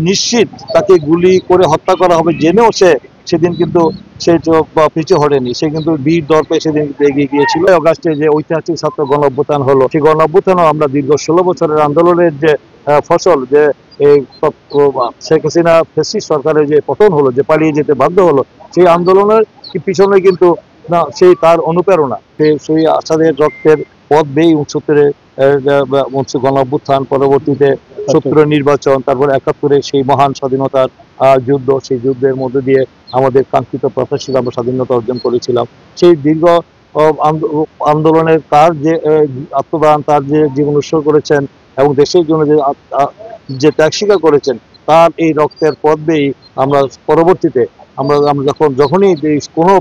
নিশ্চিত তাকে গুলি করে হত্যা করা হবে জেনেও সেদিন কিন্তু সে পিছু হটেনি, সে কিন্তু বীর দর্পে সেদিন কিন্তু এগিয়ে গিয়েছিল। অগাস্টে যে ঐতিহাসিক ছাত্র গণ অভ্যুত্থান হলো, সেই গণ অভ্যুত্থানও আমরা দীর্ঘ 16 বছরের আন্দোলনের যে ফসল, যে এই শেখ হাসিনা ফ্যাসিস্ট সরকারের যে পতন হলো, যে পালিয়ে যেতে বাধ্য হলো, সেই আন্দোলনের পিছনে কিন্তু না সেই তার অনুপ্রেরণা, সেই আসাদের রক্তের পথ বেয়ে 69 গণ অভ্যুত্থান, পরবর্তীতে 70 নির্বাচন, তারপর 71 সেই মহান স্বাধীনতার যুদ্ধ, সেই যুদ্ধের মধ্যে দিয়ে আমাদের কাঙ্ক্ষিত প্রত্যাশিত আমরা স্বাধীনতা অর্জন করেছিলাম। সেই দীর্ঘ আন্দোলনের তার যে আত্মদান, তার যে জীবন উৎসর্গ করেছেন এবং দেশের জন্য যে ত্যাগ স্বীকার করেছেন, তার এই রক্তের পথ বেয়েই আমরা পরবর্তীতে আমরা যখনই কোনো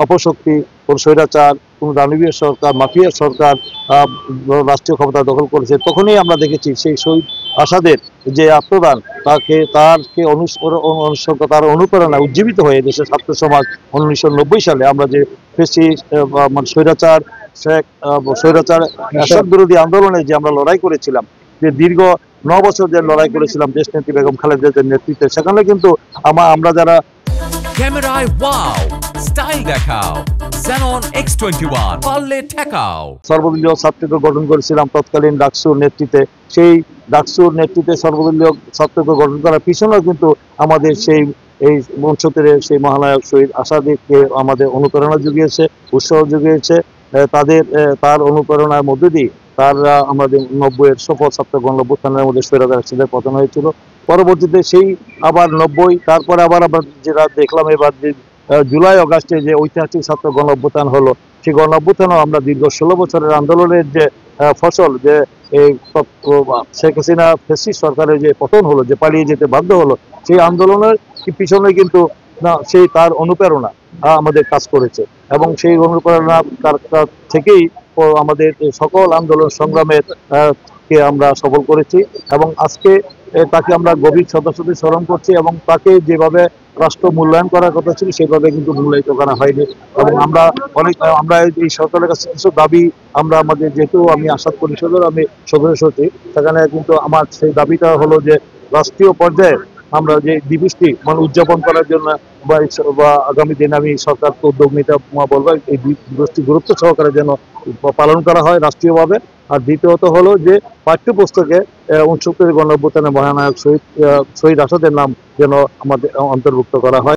অপশক্তি, কোন স্বৈরাচার, কোন দানবীয় সরকার, মাফিয়া সরকার রাষ্ট্রীয় ক্ষমতা দখল করেছে, তখনই আমরা দেখেছি সেই শহীদ আসাদের যে আত্মদান, তারকে অনুসর্গ, তার অনুপ্রেরণা উজ্জীবিত হয়ে দেশের ছাত্র সমাজ 1990 সালে আমরা যে স্বৈরাচার এরশাদ বিরোধী আন্দোলনে যে আমরা লড়াই করেছিলাম, যে দীর্ঘ 9 বছর যে লড়াই করেছিলাম দেশনেত্রী বেগম খালেদা জিয়ার নেতৃত্বে, সেখানে কিন্তু আমরা যারা ক্যামেরায় ওয়াও, স্টাইল দেখাও, Xenon X21 পারলে ঠেকাও। সর্বদলীয় ছাত্রকে গঠন করেছিলাম তৎকালীন ডাকসুর নেতৃত্বে। সেই ডাকসুর নেতৃত্বে সর্বদলীয় ছাত্রকে গঠন করার পিছনেও কিন্তু আমাদের সেই এই 69 সেই মহানায়ক শহীদ আসাদকে আমাদের অনুপ্রেরণা জুগিয়েছে, উৎসাহ জুগিয়েছে। তার অনুপ্রেরণার মধ্যে দিয়ে আমাদের 90-এর সফল ছাত্র গণ অভ্যুত্থানের মধ্যে স্বৈরাচার আসাদের পতন হয়েছিল। পরবর্তীতে সেই আবার 90, তারপরে আবার আমরা যেটা দেখলাম এবার জুলাই অগাস্টে যে ঐতিহাসিক ছাত্র গণ অভ্যুত্থান হলো, সেই গণ অভ্যুত্থানও আমরা দীর্ঘ 16 বছরের আন্দোলনের যে ফসল, যে এই শেখ হাসিনা ফ্যাসিস্ট সরকারের যে পতন হলো, যে পালিয়ে যেতে বাধ্য হলো, সেই আন্দোলনের পিছনে কিন্তু সেই তার অনুপ্রেরণা আমাদের কাজ করেছে এবং সেই অনুপ্রেরণা থেকেই আমাদের সকল আন্দোলন সংগ্রামের কে আমরা সফল করেছি এবং আজকে তাকে আমরা গভীর শ্রদ্ধার স্মরণ করছি এবং তাকে যেভাবে রাষ্ট্র মূল্যায়ন করার কথা ছিল সেভাবে কিন্তু মূল্যায়িত করা হয়নি। এবং আমরা এই সরকারের কাছে কিছু দাবি, আমাদের যেহেতু আমি আসাদ পরিষদের আমি সদস্য সচিব, সেখানে কিন্তু আমার সেই দাবিটা হলো যে রাষ্ট্রীয় পর্যায়ে আমরা যে দিবসটি উদযাপন করার জন্য বা আগামী দিনে আমি সরকারকে উদ্যোগ নিতে বলবো, এই দিবসটি গুরুত্ব সহকারে যেন পালন করা হয় রাষ্ট্রীয়ভাবে। আর দ্বিতীয়ত হলো যে পাঠ্যপুস্তকে 69 গণ অভ্যুত্থানের মহানায়ক শহীদ আসাদের নাম যেন আমাদের অন্তর্ভুক্ত করা হয়।